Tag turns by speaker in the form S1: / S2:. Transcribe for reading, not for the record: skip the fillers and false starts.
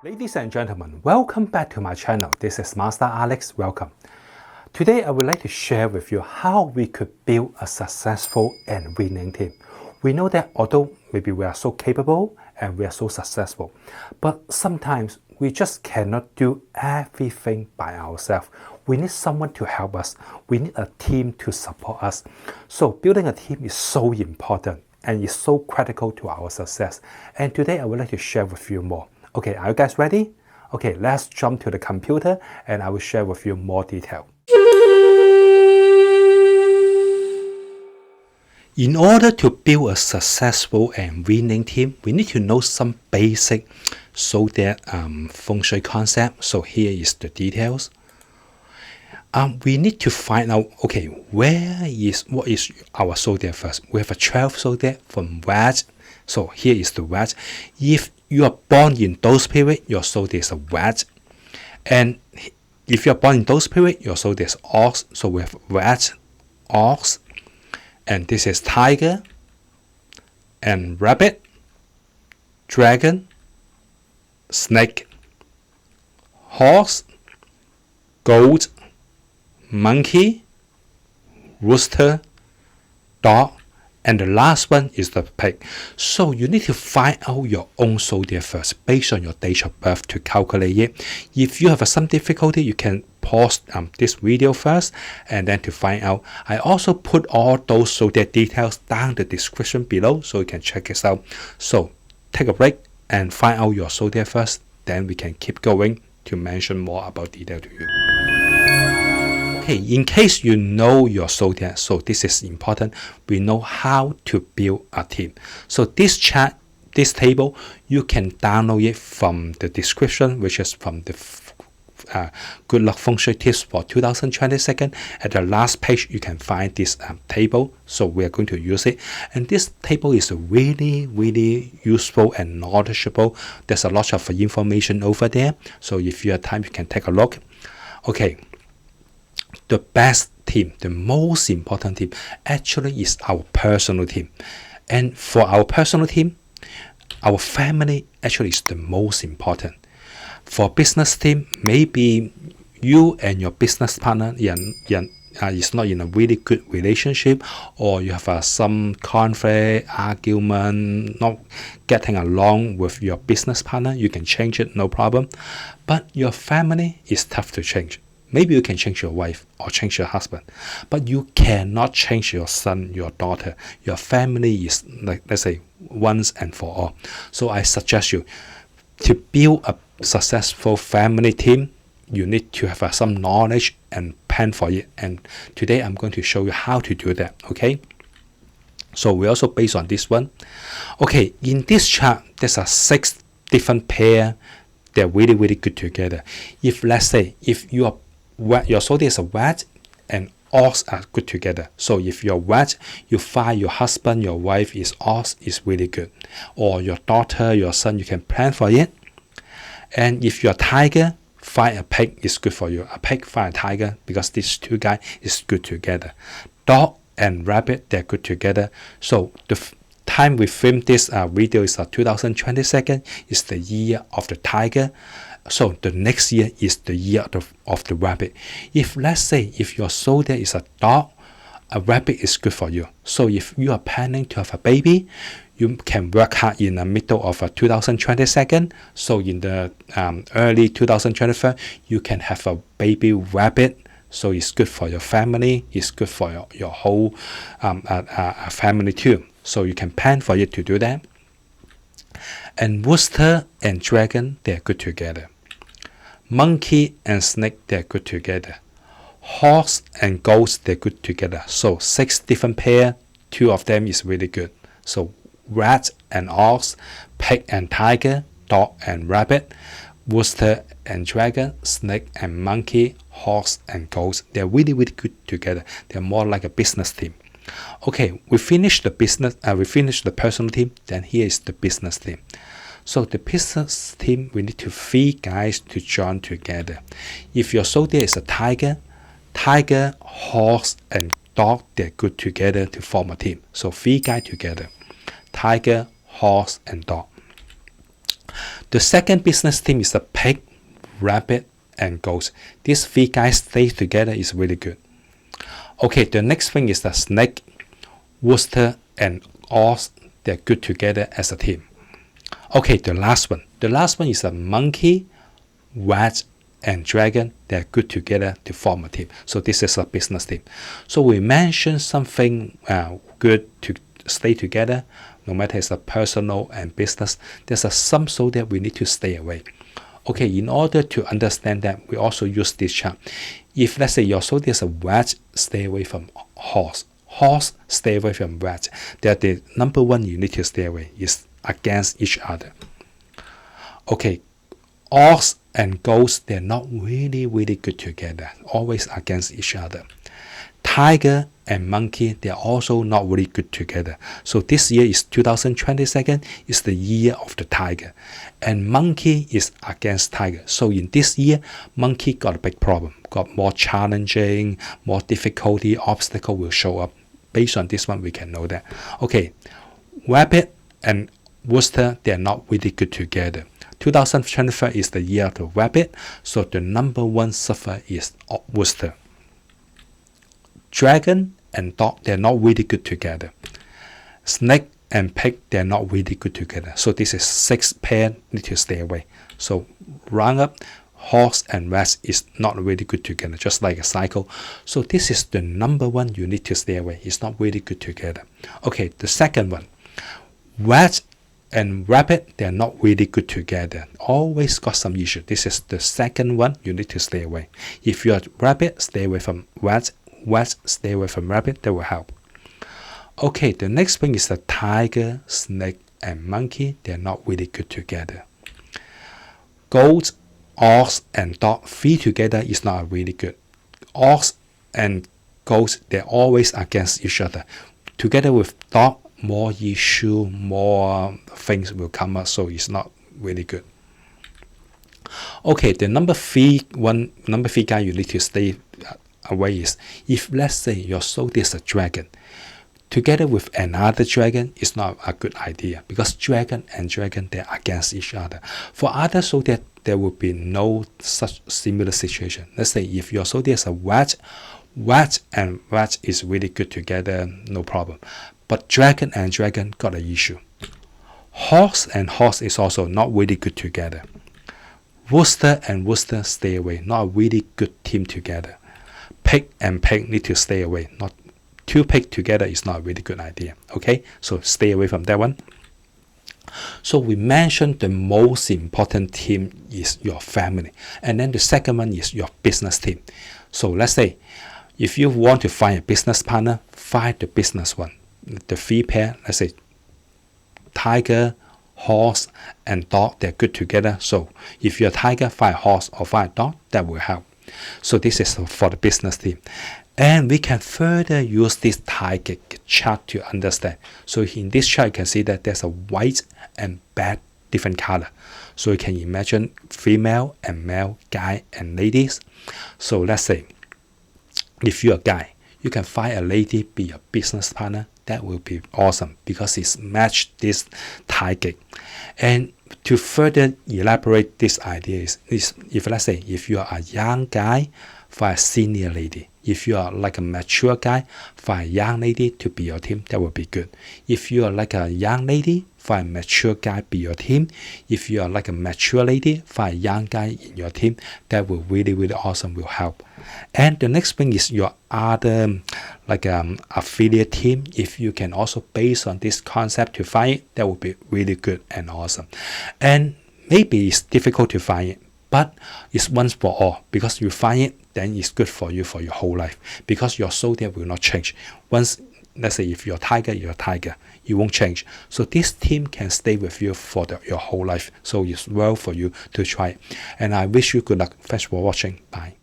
S1: Ladies and gentlemen, welcome back to my channel. This is Master Alex. Welcome. Today I would like to share with you how we could build a successful and winning team. We know that although maybe we are so capable and we are so successful, but sometimes we just cannot do everything by ourselves. We need someone to help us. We need a team to support us. So building a team is so important and is so critical to our success. And today I would like to share with you more. Okay, are you guys ready? Okay, let's jump to the computer and I will share with you more detail. In order to build a successful and winning team, we need to know some basic zodiac Feng Shui concept. So here is the details. We need to find out, okay, what is our zodiac first? We have a 12 zodiac from Wedge. So here is the Wedge. If you are born in those periods, your zodiac is a Wedge. And if you are born in those periods, your zodiac is Ox. So we have Wedge, Ox, and this is Tiger, and Rabbit, Dragon, Snake, Horse, Goat, Monkey, Rooster, Dog, and the last one is the pig. So you need to find out your own zodiac first based on your date of birth to calculate it. If you have some difficulty, you can pause this video first and then to find out. I also put all those zodiac details down the description below so you can check it out. So take a break and find out your zodiac first, then we can keep going to mention more about detail to you. Okay, in case you know your zodiac, so this is important, we know how to build a team. So this table, you can download it from the description, which is from the Good Luck Feng Shui Tips for 2022. At the last page, you can find this table. So we are going to use it. And this table is really, really useful and knowledgeable. There's a lot of information over there. So if you have time, you can take a look. Okay. The best team, the most important team, actually is our personal team. And for our personal team, our family actually is the most important. For business team, maybe you and your business partner is not in a really good relationship, or you have some conflict, argument, not getting along with your business partner. You can change it, no problem. But your family is tough to change. Maybe you can change your wife or change your husband, but you cannot change your son, your daughter. Your family is, like, let's say, once and for all. So I suggest you to build a successful family team. You need to have some knowledge and plan for it. And today I'm going to show you how to do that. Okay. So we also based on this one. Okay, in this chart, there's 6 different pair. They're really, really good together. If let's say if you are your zodiac is a Wedge and Ox are good together. So if you're Wedge, you find your husband, your wife is Ox, is really good. Or your daughter, your son, you can plan for it. And if you're Tiger, find a pig is good for you. A pig, find a tiger, because these two guys is good together. Dog and rabbit, they're good together. So the time we film this video is 2022, is the year of the tiger. So the next year is the year of the rabbit. If let's say if your zodiac is a dog, a rabbit is good for you. So if you are planning to have a baby, you can work hard in the middle of 2022. So in the early 2023, you can have a baby rabbit. So it's good for your family. It's good for your whole family too. So you can plan for it to do that. And rooster and dragon, they're good together. Monkey and snake, they're good together. Horse and goat, they're good together. So 6 different pair, 2 of them is really good. So rat and ox, pig and tiger, dog and rabbit, rooster and dragon, snake and monkey, horse and goat. They're really, really good together. They're more like a business team. Okay, we finished the business. We finished the personal team. Then here is the business team. So the business team, we need 3 guys to join together. If your zodiac is a tiger, horse, and dog, they're good together to form a team. So 3 guys together: tiger, horse, and dog. The second business team is the pig, rabbit, and goat. These 3 guys stay together is really good. Okay, the next thing is the snake, rooster, and ox. They're good together as a team. Okay, the last one. The last one is a monkey, rat, and dragon. They're good together to form a team. So this is a business team. So we mentioned something good to stay together, no matter it's a personal and business. There's some so that we need to stay away. Okay, in order to understand that, we also use this chart. If let's say your zodiac is a rat, stay away from horse. Horse, stay away from rat. That the number one you need to stay away is against each other. Okay, ox and goats, they're not really good together, always against each other. Tiger and monkey, they're also not really good together. So this year is 2022, is the year of the tiger. And monkey is against tiger. So in this year, monkey got a big problem, got more challenging, more difficulty, obstacle will show up. Based on this one, we can know that. Okay, rabbit and rooster, they're not really good together. 2023 is the year of the rabbit, so the number one sufferer is rooster. Dragon and dog, they're not really good together. Snake and pig, they're not really good together. So this is 6 pair, need to stay away. So round up, horse and rat is not really good together, just like a cycle. So this is the number one you need to stay away. It's not really good together. Okay, the second one, rat and rabbit, they're not really good together. Always got some issue. This is the second one you need to stay away. If you're a rabbit, stay away from rat. Rat, stay away from rabbit. That will help. Okay, the next thing is the tiger, snake, and monkey. They're not really good together. Goat, ox, and dog, 3 together is not really good. Ox and goat, they're always against each other. Together with dog, more issue, more things will come up, so it's not really good. Okay, the number 3 guy you need to stay away is, if let's say your zodiac is a dragon, together with another dragon is not a good idea, because dragon and dragon, they're against each other. For other zodiac, there will be no such similar situation. Let's say if your zodiac is a rat and rat is really good together, no problem. But dragon and dragon got an issue. Horse and horse is also not really good together. Rooster and rooster, stay away, not a really good team together. Pig and pig need to stay away. Not 2 pigs together is not a really good idea. Okay, so stay away from that one. So we mentioned the most important team is your family, and then the second one is your business team. So let's say if you want to find a business partner, find the business one. The 3 pair, let's say tiger, horse, and dog, they're good together. So if you're a tiger, find a horse or find a dog, that will help. So this is for the business team. And we can further use this tiger chart to understand. So in this chart, you can see that there's a white and black different color. So you can imagine female and male, guy and ladies. So let's say if you're a guy, you can find a lady be your business partner. That will be awesome because it's matched this tiger. And to further elaborate this idea is if let's say if you are a young guy, find a senior lady. If you are like a mature guy, find a young lady to be your team. That will be good. If you are like a young lady, find a mature guy be your team. If you are like a mature lady, find a young guy in your team. That will really awesome, will help. And the next thing is your other like affiliate team. If you can also base on this concept to find it, that will be really good and awesome. And maybe it's difficult to find it, but it's once for all, because you find it, then it's good for you for your whole life, because your zodiac will not change. Once, let's say if you're a tiger, you won't change. So this team can stay with you for your whole life. So it's well for you to try it. And I wish you good luck. Thanks for watching. Bye.